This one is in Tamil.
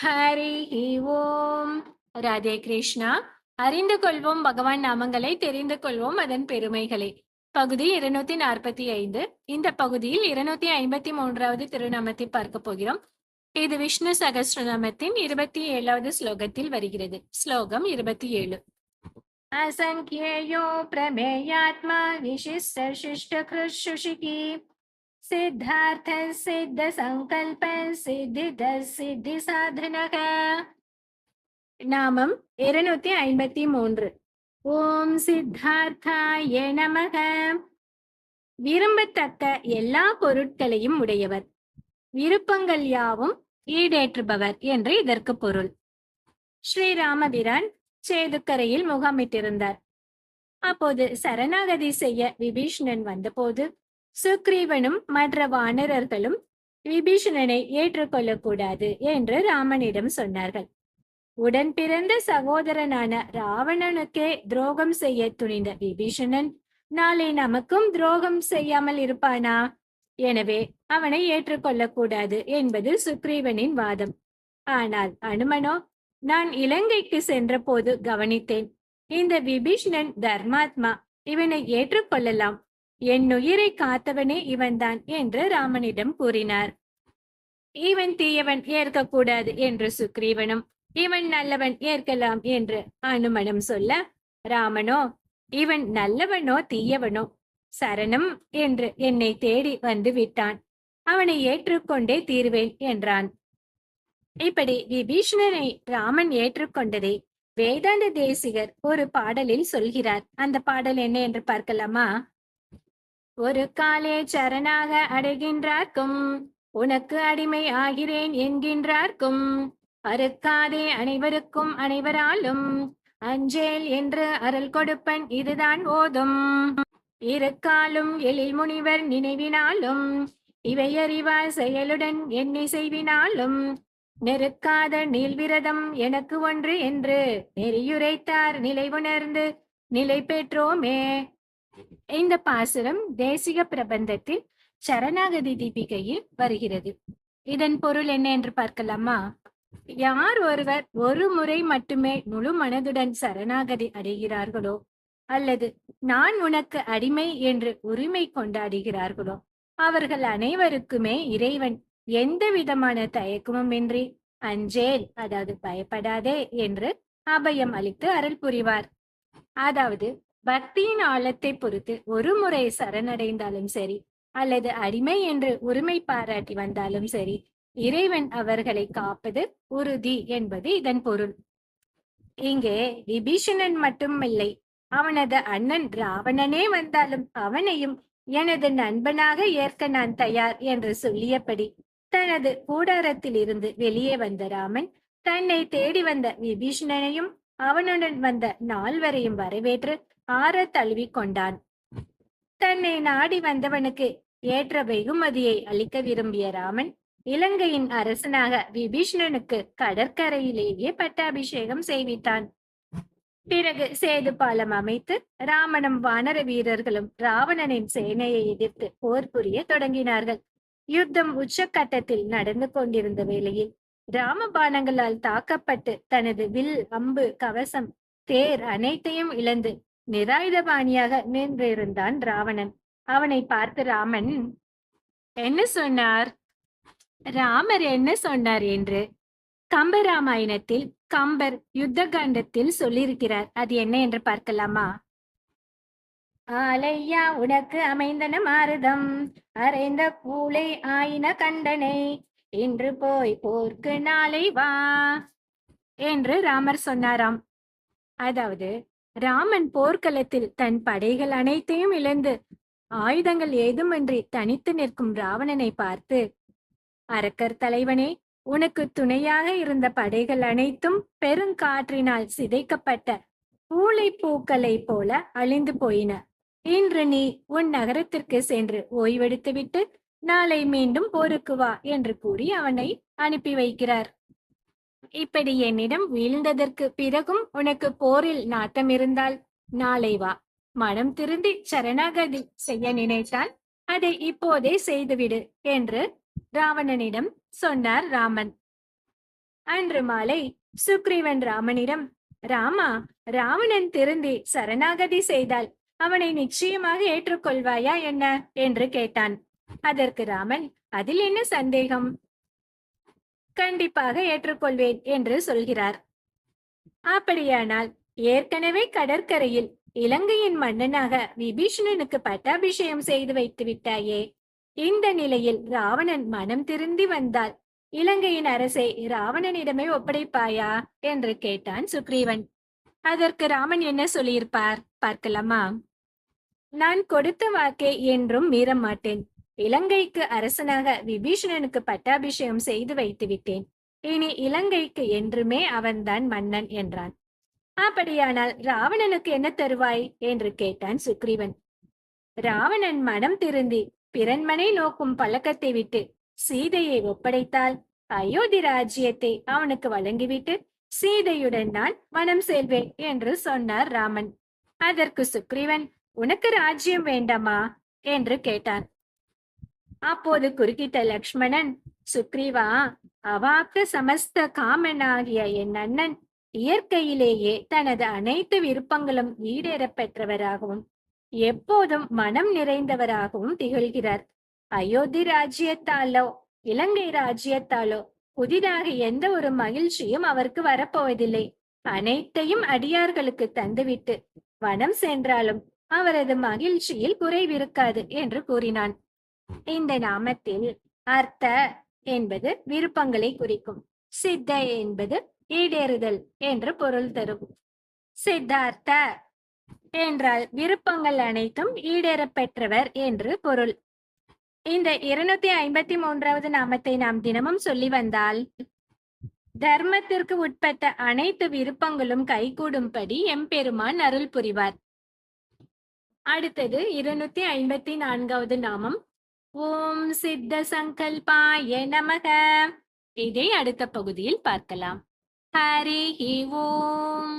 ஹரி ஓம். ராதே கிருஷ்ணா. அறிந்து கொள்வோம் பகவான் நாமங்களை, தெரிந்து கொள்வோம் அதன் பெருமைகளை. பகுதி 245. இந்த பகுதியில் 253வது திருநாமத்தை பார்க்க போகிறோம். இது விஷ்ணு சகஸ்ரநாமத்தின் 27வது ஸ்லோகத்தில் வருகிறது. ஸ்லோகம் 27. அசங்கியோ பிரமேயாத்மா விசிஷ்ட சிஷ்ட கிருஷுஷிகி சித்தார்த்த சித்த சங்கல்ப சித்தித சித்தி சாதனக. நாமம் 253. ஓம் சித்தார்த்தாய நமக. விரும்பத்தக்க எல்லா பொருட்களையும் உடையவர், விருப்பங்கள் யாவும் ஈடேற்றுபவர் என்று இதற்கு பொருள். ஸ்ரீராமபிரான் சேதுக்கரையில் முகாமிட்டிருந்தார். அப்போது சரணாகதி செய்ய விபீஷணன் வந்தபோது சுக்ரீவனும் மற்ற வானரர்களும் விபீஷணனை ஏற்றுக்கொள்ளக்கூடாது என்று ராமனிடம் சொன்னார்கள். உடன் பிறந்த சகோதரனான ராவணனுக்கே துரோகம் செய்ய துணிந்த விபீஷணன் நாளை நமக்கும் துரோகம் செய்யாமல் இருப்பானா? எனவே அவனை ஏற்றுக்கொள்ளக்கூடாது என்பது சுக்ரீவனின் வாதம். ஆனால் அனுமனோ, நான் இலங்கைக்கு சென்ற போது கவனித்தேன், இந்த விபீஷணன் தர்மாத்மா, இவனை ஏற்றுக்கொள்ளலாம், என் உயிரை காத்தவனே இவன்தான் என்று ராமனிடம் கூறினார். இவன் தீயவன் ஏற்கக்கூடாது என்று சுக்ரீவனும், இவன் நல்லவன் ஏற்கலாம் என்று அனுமனும் சொல்ல, ராமனோ, இவன் நல்லவனோ தீயவனோ சரணம் என்று என்னை தேடி வந்து விட்டான், அவனை ஏற்றுக்கொண்டே தீர்வேன் என்றான். இப்படி விபீஷணனை ராமன் ஏற்றுக்கொண்டதை வேதாந்த தேசிகர் ஒரு பாடலில் சொல்கிறார். அந்த பாடல் என்ன என்று பார்க்கலாமா? ஒரு காலே சரணாக அடைகின்றார்க்கும் உனக்கு அடிமை ஆகிறேன் என்கின்றார்க்கும் அறுக்காதே அனைவருக்கும் அனைவராலும் அஞ்சேல் என்று அருள் கொடுப்பன் இதுதான் ஓதும். இருக்காலும் எழில் முனிவர் நினைவினாலும் இவையறிவார் செயலுடன் எண்ணி செய்வினாலும் நெருக்காத நீள்விரதம் எனக்கு ஒன்று என்று நெறியுரைத்தார் நிலை உணர்ந்து நிலை பெற்றோமே. இந்த பாசுரம் தேசிக பிரபந்தத்தில் சரணாகதி தீபிகையில் வருகிறது. இதன் பொருள் என்ன என்று பார்க்கலாமா? யார் ஒருவர் ஒரு முறை மட்டுமே முழு மனதுடன் சரணாகதி அடைகிறார்களோ, அல்லது நான் உனக்கு அடிமை என்று உரிமை கொண்டாடுகிறார்களோ, அவர்கள் அனைவருக்குமே இறைவன் எந்த விதமான தயக்கமும் இன்றி அஞ்சேல், அதாவது பயப்படாதே என்று அபயம் அளித்து அருள் புரிவார். அதாவது பக்தியின் ஆழத்தை பொறுத்து ஒரு முறை சரணடைந்தாலும் சரி, அல்லது அடிமை என்று உரிமை பாராட்டி வந்தாலும் சரி, இறைவன் அவர்களை காப்பது உறுதி என்பது இதன் பொருள். இங்கே விபீஷணன் மட்டும் இல்லை, அவனது அண்ணன் ராவணனே வந்தாலும் அவனையும் எனது நண்பனாக ஏற்க நான் தயார் என்று சொல்லியபடி தனது கூடாரத்தில் இருந்து வெளியே வந்த ராமன் தன்னை தேடி வந்த விபீஷணனையும் அவனுடன் வந்த நால்வரையும் வரவேற்று ஆற தழுவி கொண்டான். தன்னை நாடி வந்தவனுக்கு ஏற்ற வெகுமதியை அளிக்க விரும்பிய ராமன் இலங்கையின் அரசனாக விபீஷணனுக்கு கடற்கரையிலேயே பட்டாபிஷேகம் செய்வித்தான். பிறகு சேது பாலம் அமைத்து ராமனும் வானர வீரர்களும் ராவணனின் சேனையை எதிர்த்து போர் புரிய தொடங்கினார்கள். யுத்தம் உச்சக்கட்டத்தில் நடந்து கொண்டிருந்த வேளையில் ராமபாணங்களால் தாக்கப்பட்டு தனது வில், அம்பு, கவசம், தேர் அனைத்தையும் இழந்து நிராயுதபாணியாக நின்றிருந்தான் ராவணன். அவனை பார்த்து ராமன் என்ன சொன்னார்? ராமர் என்ன சொன்னார் என்று கம்பராமாயணத்தில் கம்பர் யுத்த காண்டத்தில் சொல்லியிருக்கிறார். அது என்ன என்று பார்க்கலாமா? ஆலையா உனக்கு அமைந்தன மாருதம் அறைந்த கூளை ஆயின கண்டனை இன்று போய் போர்க்கு நாளை வா என்று ராமர் சொன்னாராம். அதாவது ராமன் போர்க்களத்தில் தன் படைகள் அனைத்தையும் இழந்து ஆயுதங்கள் ஏதுமின்றி தனித்து நிற்கும் ராவணனை பார்த்து, அரக்கர் தலைவனே, உனக்கு துணையாக இருந்த படைகள் அனைத்தும் பெருங்காற்றினால் சிதைக்கப்பட்ட பூளை பூக்களை போல அழிந்து போயின. இன்று நீ உன் நகரத்திற்கு சென்று ஓய்வெடுத்துவிட்டு நாளை மீண்டும் போருக்கு வா என்று கூறி அவனை அனுப்பி வைக்கிறார். இப்படி என்னிடம் வீழ்ந்ததற்கு பிறகும் உனக்கு போரில் நாட்டம் இருந்தால் நாளை வா. மனம் திருந்தி சரணாகதி செய்ய நினைத்தால் அதை இப்போதே செய்துவிடு என்று ராவணனிடம் சொன்னார் ராமன். அன்று மாலை சுக்ரீவன் ராமனிடம், ராமா, ராவணன் திருந்தி சரணாகதி செய்தால் அவனை நிச்சயமாக ஏற்றுக்கொள்வாயா என்ன என்று கேட்டான். அதற்கு ராமன், அதில் என்ன சந்தேகம், கண்டிப்பாக ஏற்றுக்கொள்வேன் என்று சொல்கிறார். அப்படியானால் ஏற்கனவே கடற்கரையில் இலங்கையின் மன்னனாக விபீஷணனுக்கு பட்டாபிஷேகம் செய்து வைத்து விட்டாயே, இந்த நிலையில் ராவணன் மனம் திருந்தி வந்தால் இலங்கையின் அரசை ராவணனிடமே ஒப்படைப்பாயா என்று கேட்டான் சுக்ரீவன். அதற்கு ராமன் என்ன சொல்லியிருப்பார் பார்க்கலாமா? நான் கொடுத்த வாக்கை என்றும் மீற மாட்டேன். இலங்கைக்கு அரசனாக விபீஷணனுக்கு பட்டாபிஷேகம் செய்து வைத்து விட்டேன். இனி இலங்கைக்கு என்றுமே அவன்தான் மன்னன் என்றான். அப்படியானால் ராவணனுக்கு என்ன தருவாய் என்று கேட்டான் சுக்ரீவன். ராவணன் மனம் திருந்தி பிறன்மனை நோக்கும் பழக்கத்தை விட்டு சீதையை ஒப்படைத்தால் அயோத்தி ராஜ்யத்தை அவனுக்கு வழங்கிவிட்டு சீதையுடன் நான் மனம் செல்வேன் என்று சொன்னார் ராமன். அதற்கு சுக்ரீவன், உனக்கு ராஜ்யம் வேண்டாமா என்று கேட்டான். அப்போது குறுக்கிட்ட லக்ஷ்மணன், சுக்ரீவா, அவாப்த சமஸ்த காமனாகிய என் அண்ணன் இயற்கையிலேயே தனது அனைத்து விருப்பங்களும் ஈடேறப் பெற்றவராகவும் எப்போதும் மனம் நிறைந்தவராகவும் திகழ்கிறார். அயோத்தி ராஜ்யத்தாலோ இலங்கை ராஜ்யத்தாலோ புதிதாக எந்த ஒரு மகிழ்ச்சியும் அவருக்கு வரப்போவதில்லை. அனைத்தையும் அடியார்களுக்கு தந்துவிட்டு வனம் சென்றாலும் அவரது மகிழ்ச்சியில் குறைவிருக்காது என்று கூறினான். இந்த நாமத்தில் அர்த்த என்பது விருப்பங்களை குறிக்கும், சித்த என்பது ஈடேறுதல் என்று பொருள் தரும். சித்தார்த்த என்றால் விருப்பங்கள் அனைத்தும் ஈடேறப் பெற்றவர் என்று பொருள். இந்த 253வது நாமத்தை நாம் தினமும் சொல்லி வந்தால் தர்மத்திற்கு உட்பட்ட அனைத்து விருப்பங்களும் கைகூடும்படி எம்பெருமான் அருள் புரிவார். அடுத்தது 254வது நாமம், ஓம் சித்த சங்கல்பாய நமக. இதை அடுத்த பகுதியில் பார்க்கலாம். ஹரி ஓம்.